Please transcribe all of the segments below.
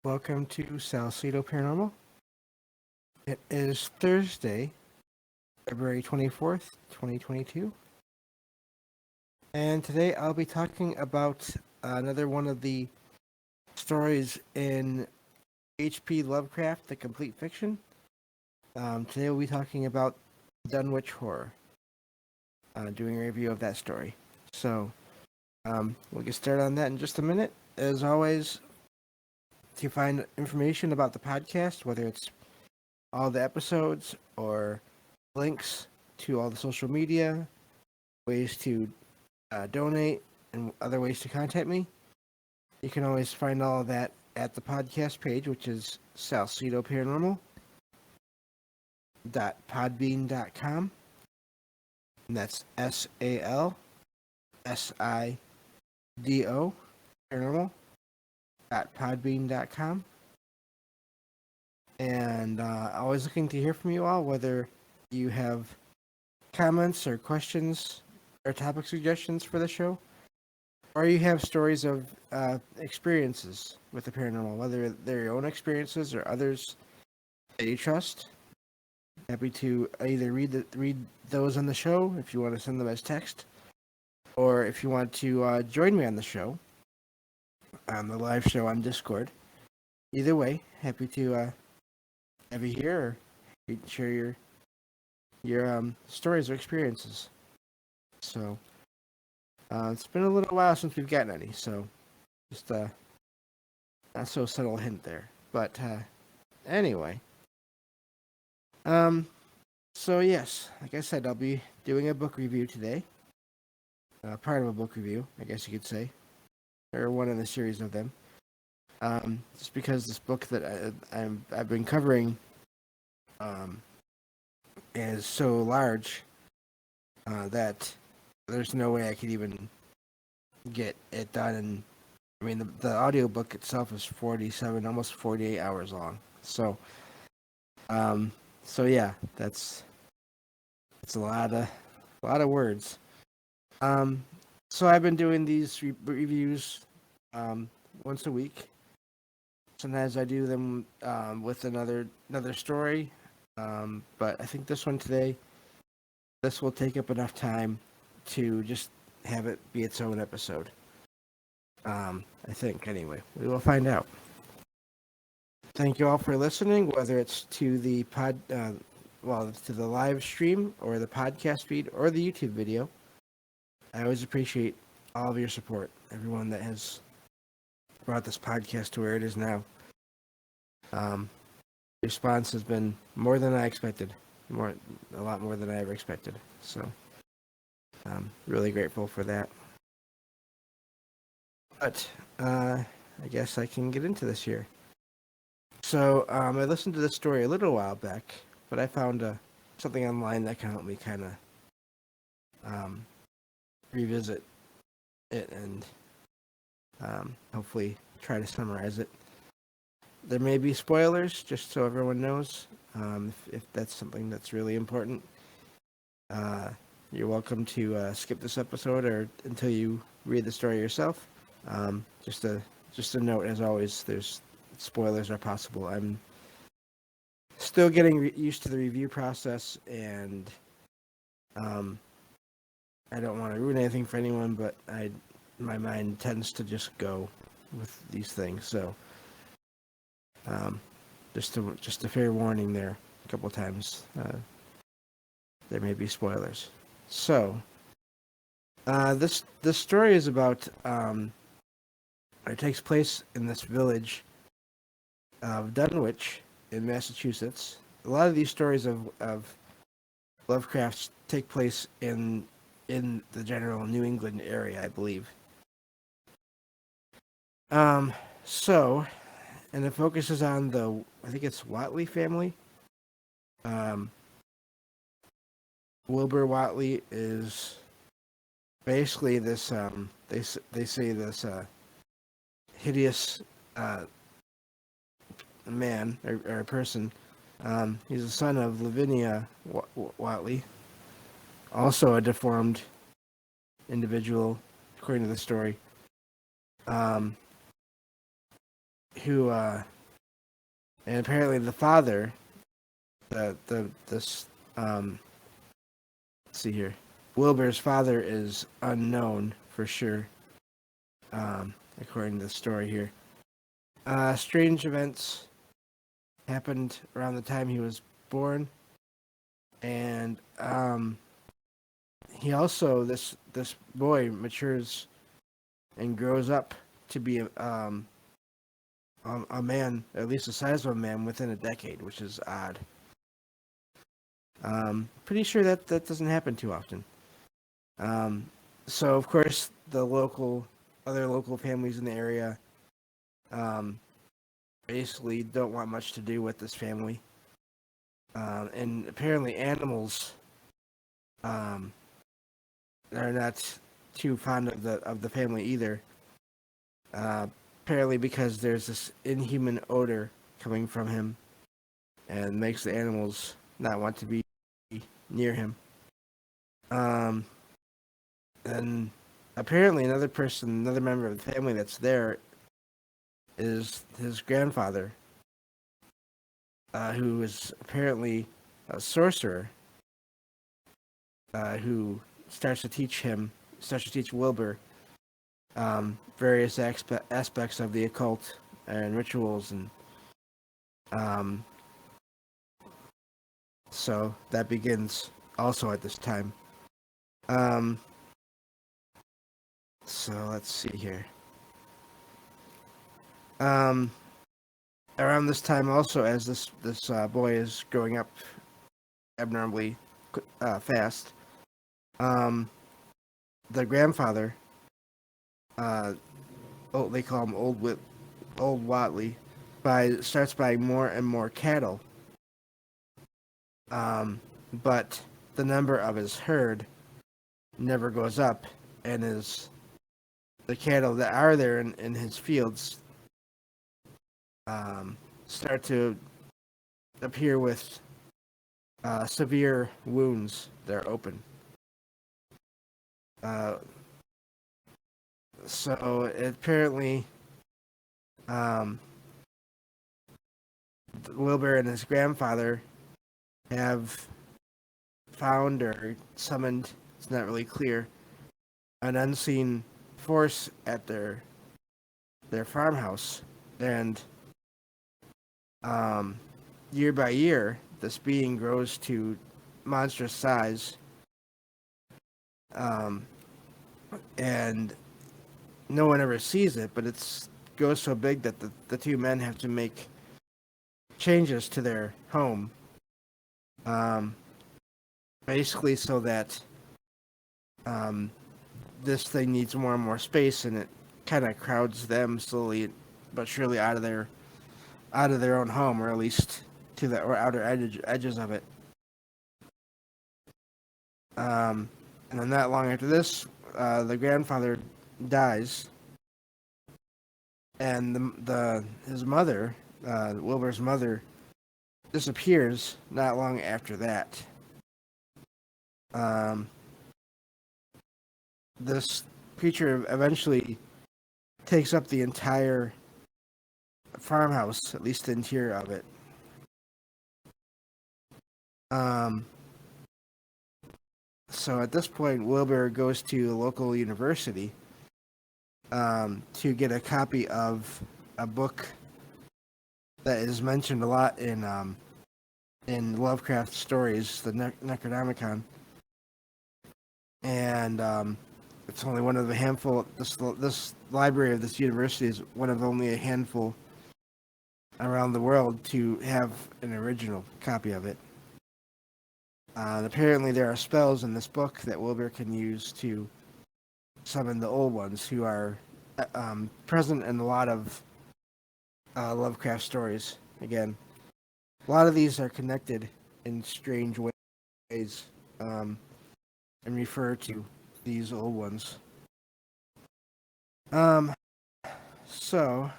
Welcome to Salcedo Paranormal. It is Thursday, February 24th, 2022. And today I'll be talking about another one of the stories in H.P. Lovecraft, the complete fiction. Today we'll be talking about Dunwich Horror, doing a review of that story. So we'll get started on that in just a minute. As always, to find information about the podcast, whether it's all the episodes or links to all the social media, ways to donate, and other ways to contact me, you can always find all of that at the podcast page, which is salcedoparanormal.podbean.com. And that's SALSIDO paranormal.podbean.com. And always looking to hear from you all, whether you have comments or questions or topic suggestions for the show, or you have stories of experiences with the paranormal, whether they're your own experiences or others that you trust. Happy to either read those on the show if you want to send them as text, or if you want to join me on the show, on the live show on Discord. Either way, happy to have you here or share your stories or experiences. So it's been a little while since we've gotten any, so just not so subtle hint there. But anyway, so yes, like I said, I'll be doing a book review today. Part of a book review, I guess you could say, or one in the series of them. Just because this book that I've been covering is so large that there's no way I could even get it done. And I mean, the audiobook itself is 47, almost 48 hours long. So yeah, that's a lot of words. So I've been doing these reviews once a week. Sometimes I do them with another story, but I think this one today, this will take up enough time to just have it be its own episode. I think, anyway. We will find out. Thank you all for listening, whether it's to the to the live stream or the podcast feed or the YouTube video. I always appreciate all of your support, everyone that has brought this podcast to where it is now. Response has been more than I expected, a lot more than I ever expected. So I'm really grateful for that. But I guess I can get into this here. So I listened to this story a little while back, but I found something online that can help me kind of revisit it and hopefully try to summarize it. There may be spoilers, just so everyone knows. If that's something that's really important, you're welcome to skip this episode or until you read the story yourself. Just a note, as always, there's spoilers are possible. I'm still getting used to the review process, and I don't want to ruin anything for anyone, but my mind tends to just go with these things. So just a fair warning there. A couple times there may be spoilers. So this story is about it takes place in this village of Dunwich in Massachusetts. A lot of these stories of Lovecraft take place in the general New England area, I believe. So, and it focuses on I think it's Whatley family. Wilbur Whatley is basically this, they say this hideous man or person. He's the son of Lavinia Whatley, also a deformed individual, according to the story. who and apparently the father, this let's see here, Wilbur's father is unknown for sure, according to the story here. Strange events happened around the time he was born, and he also this boy matures and grows up to be a man, at least the size of a man, within a decade, which is odd. Pretty sure that doesn't happen too often. So of course the other local families in the area basically don't want much to do with this family. And apparently animals are not too fond of the family either. Apparently because there's this inhuman odor coming from him and makes the animals not want to be near him. And apparently another member of the family that's there is his grandfather, who is apparently a sorcerer, who starts to teach Wilbur various aspects of the occult and rituals, and so that begins also at this time. So let's see here. Around this time also, as this boy is growing up abnormally fast, the grandfather, they call him Old Watley, starts buying more and more cattle. But the number of his herd never goes up, and the cattle that are there in his fields start to appear with severe wounds that are open. So apparently, Wilbur and his grandfather have found or summoned, it's not really clear, an unseen force at their farmhouse, and year by year this being grows to monstrous size, and no one ever sees it, but it goes so big that the two men have to make changes to their home, basically so that this thing needs more and more space, and it kind of crowds them slowly but surely out of their own home, or at least to the outer edges of it. And then not long after this, the grandfather dies, and his mother, Wilbur's mother, disappears not long after that. This creature eventually takes up the entire farmhouse, at least the interior of it. So at this point, Wilbur goes to a local university to get a copy of a book that is mentioned a lot in Lovecraft stories, the Necronomicon, and it's only one of the handful. This library of this university is one of only a handful around the world to have an original copy of it. Apparently, there are spells in this book that Wilbur can use to summon the old ones, who are present in a lot of Lovecraft stories. Again, a lot of these are connected in strange ways, and refer to these old ones. So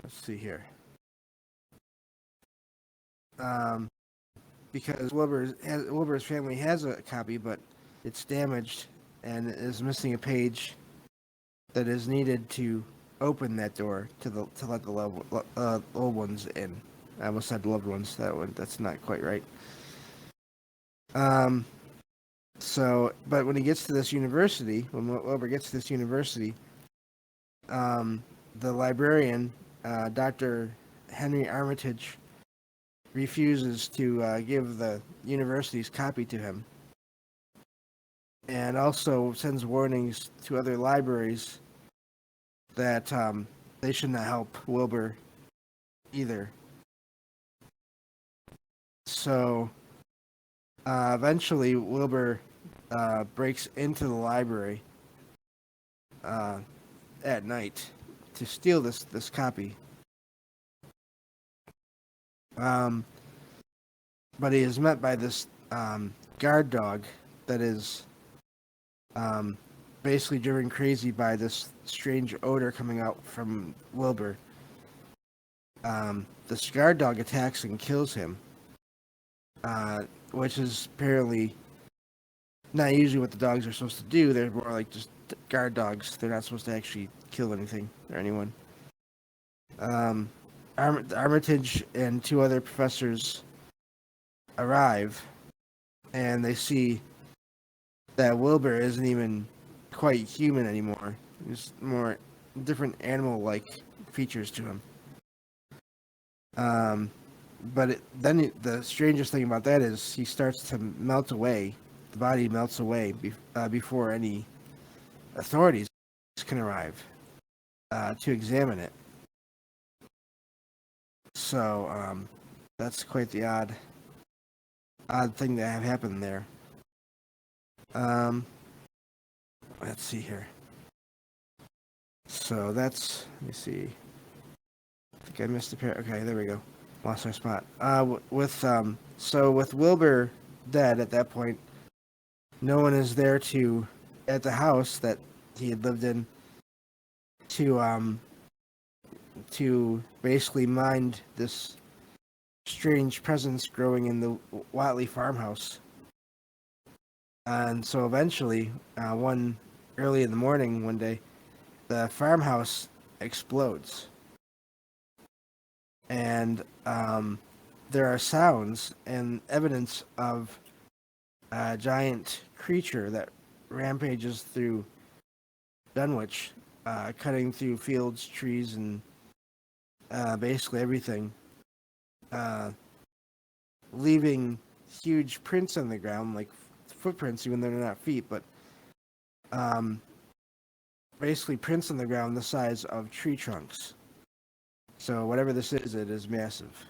let's see here. Because Wilbur's family has a copy, but it's damaged and is missing a page that is needed to open that door to let the old ones in. I almost said loved ones. That's not quite right. But when he gets to this university, when Wilbur gets to this university, the librarian, Dr. Henry Armitage, refuses to give the university's copy to him, and also sends warnings to other libraries that they should not help Wilbur either. So eventually, Wilbur breaks into the library at night to steal this copy. But he is met by this guard dog that is basically driven crazy by this strange odor coming out from Wilbur. This guard dog attacks and kills him, which is apparently not usually what the dogs are supposed to do. They're more like just guard dogs. They're not supposed to actually kill anything or anyone. Armitage and two other professors arrive, and they see that Wilbur isn't even quite human anymore. There's more different animal-like features to him. But the strangest thing about that is he starts to melt away. The body melts away before any authorities can arrive to examine it. So that's quite the odd thing that have happened there. Let's see here. So that's, let me see. I think I missed a pair. Okay, there we go. Lost our spot. With Wilbur dead at that point, no one is there at the house that he had lived in to basically mind this strange presence growing in the Watley farmhouse. And so eventually, one early in the morning one day, the farmhouse explodes. And there are sounds and evidence of a giant creature that rampages through Dunwich, cutting through fields, trees, and basically everything, leaving huge prints on the ground, like footprints, even though they're not feet, but basically prints on the ground the size of tree trunks. So whatever this is, it is massive.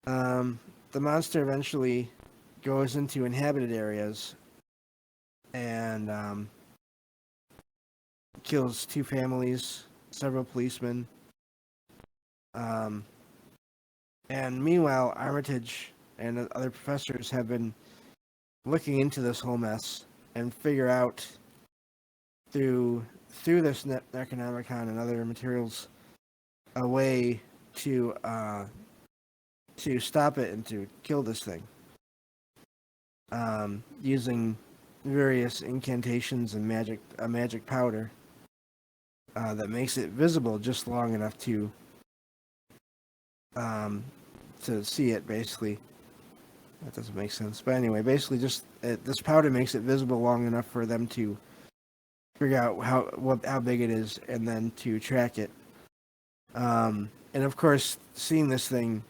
The monster eventually goes into inhabited areas and kills two families, several policemen. And meanwhile, Armitage and other professors have been looking into this whole mess and figure out through this Necronomicon and other materials a way to stop it and to kill this thing, using various incantations and magic powder that makes it visible just long enough to see it. Basically, that doesn't make sense, but anyway, basically, this powder makes it visible long enough for them to figure out how big it is, and then to track it. And of course, seeing this thing,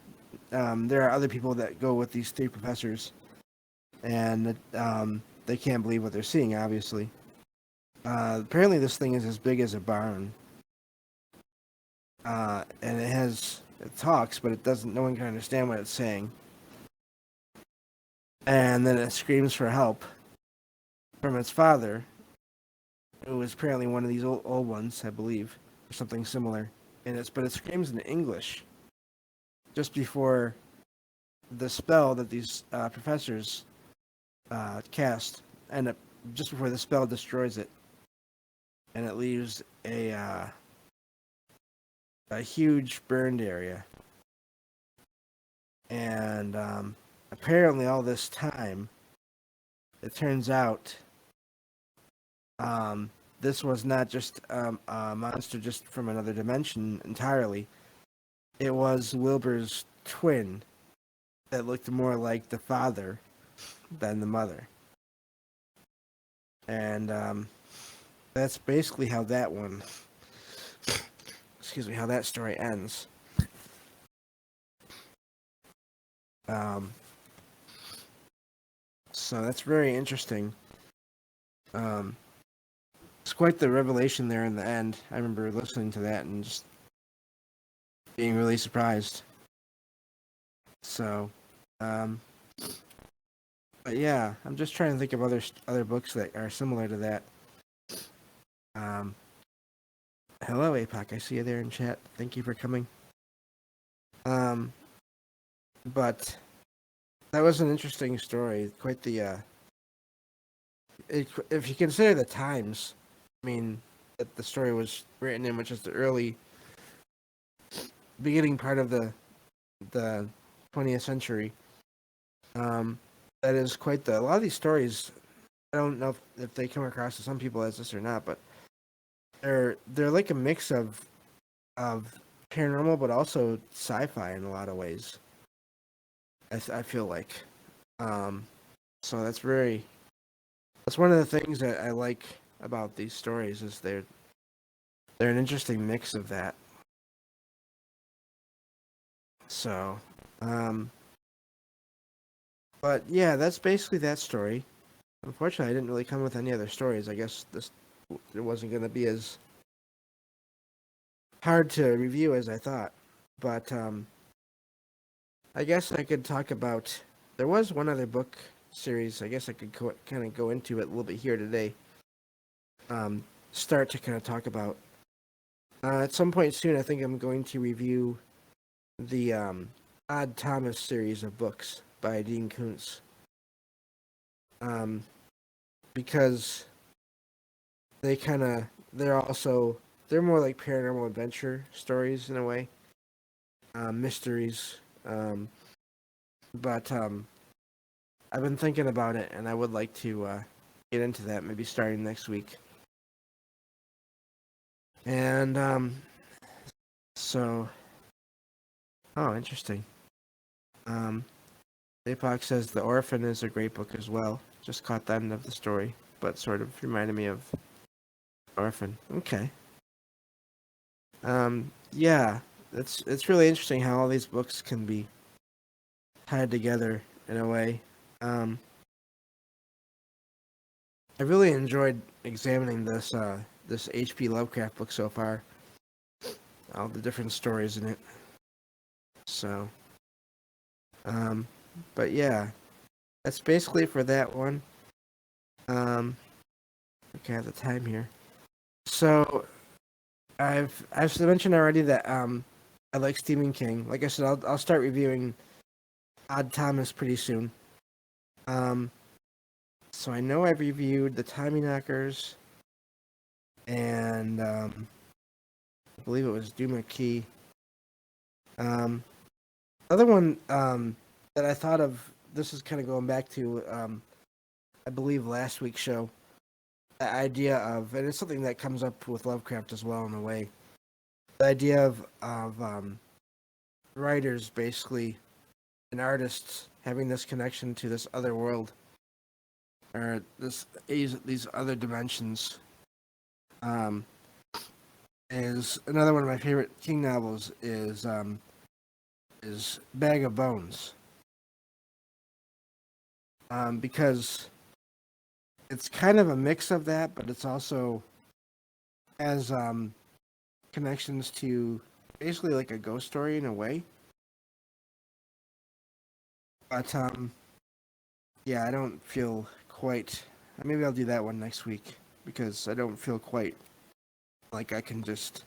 there are other people that go with these three professors, and they can't believe what they're seeing, obviously. Apparently this thing is as big as a barn. And it talks, but no one can understand what it's saying. And then it screams for help from its father, who is apparently one of these old ones, I believe, or something similar. But it screams in English just before the spell that these professors cast, and just before the spell destroys it, and it leaves a huge burned area. And apparently, all this time, it turns out this was not just a monster just from another dimension entirely. It was Wilbur's twin that looked more like the father than the mother. And that's basically how that one, how that story ends. So that's very interesting. It's quite the revelation there in the end. I remember listening to that and just being really surprised. So, but yeah, I'm just trying to think of other books that are similar to that. Hello, APOC. I see you there in chat. Thank you for coming. But that was an interesting story. Quite the if you consider the times, I mean, that the story was written in, which is the early beginning part of the 20th century. That is quite a lot of these stories. I don't know if they come across to some people as this or not, but they're like a mix of paranormal, but also sci-fi in a lot of ways. I feel like, so that's one of the things that I like about these stories is they're an interesting mix of that. So, but yeah, that's basically that story. Unfortunately, I didn't really come with any other stories. I guess it wasn't going to be as hard to review as I thought. But I guess I could talk about. There was one other book series. I guess I could kind of go into it a little bit here today. Start to kind of talk about. At some point soon, I think I'm going to review the Odd Thomas series of books by Dean Koontz. Because they're more like paranormal adventure stories in a way, mysteries. But I've been thinking about it, and I would like to get into that maybe starting next week. And interesting. APOC says The Orphan is a great book as well. Just caught the end of the story, but sort of reminded me of Orphan. Okay. Yeah, it's really interesting how all these books can be tied together in a way. I really enjoyed examining this H.P. Lovecraft book so far. All the different stories in it. So, but yeah, that's basically for that one. Okay, I have the time here. So, I've mentioned already that I like Stephen King. Like I said, I'll start reviewing Odd Thomas pretty soon. So I know I've reviewed the Tommyknockers, and I believe it was Duma Key. Other one that I thought of. This is kind of going back to I believe last week's show. The idea of, and it's something that comes up with Lovecraft as well in a way. The idea of writers, basically, and artists having this connection to this other world, or these other dimensions, is another one of my favorite King novels. Is Bag of Bones, because it's kind of a mix of that, but it's also has connections to basically like a ghost story in a way. But yeah, I don't feel quite. Maybe I'll do that one next week because I don't feel quite like I can just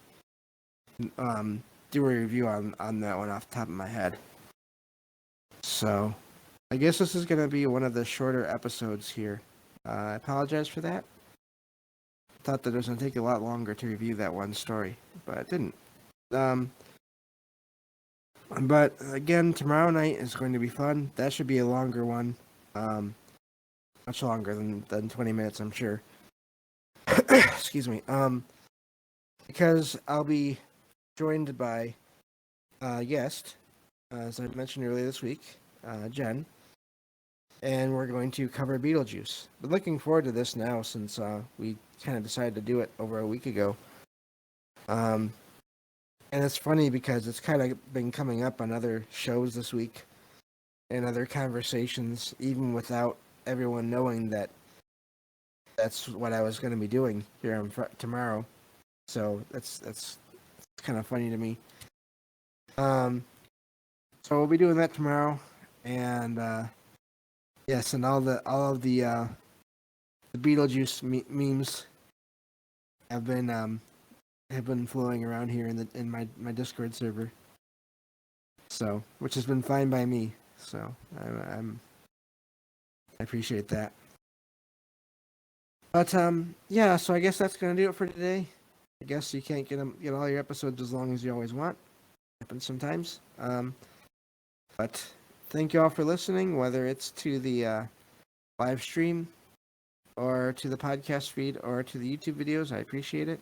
do a review on that one off the top of my head. So I guess this is going to be one of the shorter episodes here. I apologize for that. I thought that it was going to take a lot longer to review that one story, but it didn't. But again, tomorrow night is going to be fun. That should be a longer one. Much longer than 20 minutes, I'm sure. excuse me. Because I'll be joined by a guest, as I mentioned earlier this week, Jen, and we're going to cover Beetlejuice. Been looking forward to this now since we kind of decided to do it over a week ago. And it's funny because it's kind of been coming up on other shows this week and other conversations, even without everyone knowing that that's what I was going to be doing here on tomorrow. So that's kind of funny to me. So we'll be doing that tomorrow, and yes, and all of the Beetlejuice memes have been flowing around here in my Discord server. So, which has been fine by me. So I appreciate that. But yeah, so I guess that's gonna do it for today. I guess you can't get all your episodes as long as you always want. Happens sometimes. But thank you all for listening, whether it's to the live stream or to the podcast feed or to the YouTube videos. I appreciate it.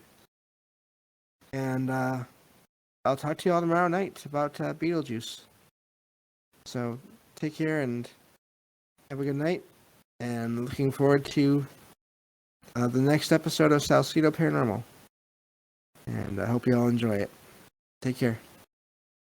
And I'll talk to you all tomorrow night about Beetlejuice. So take care and have a good night. And looking forward to the next episode of Salcedo Paranormal. And I hope you all enjoy it. Take care.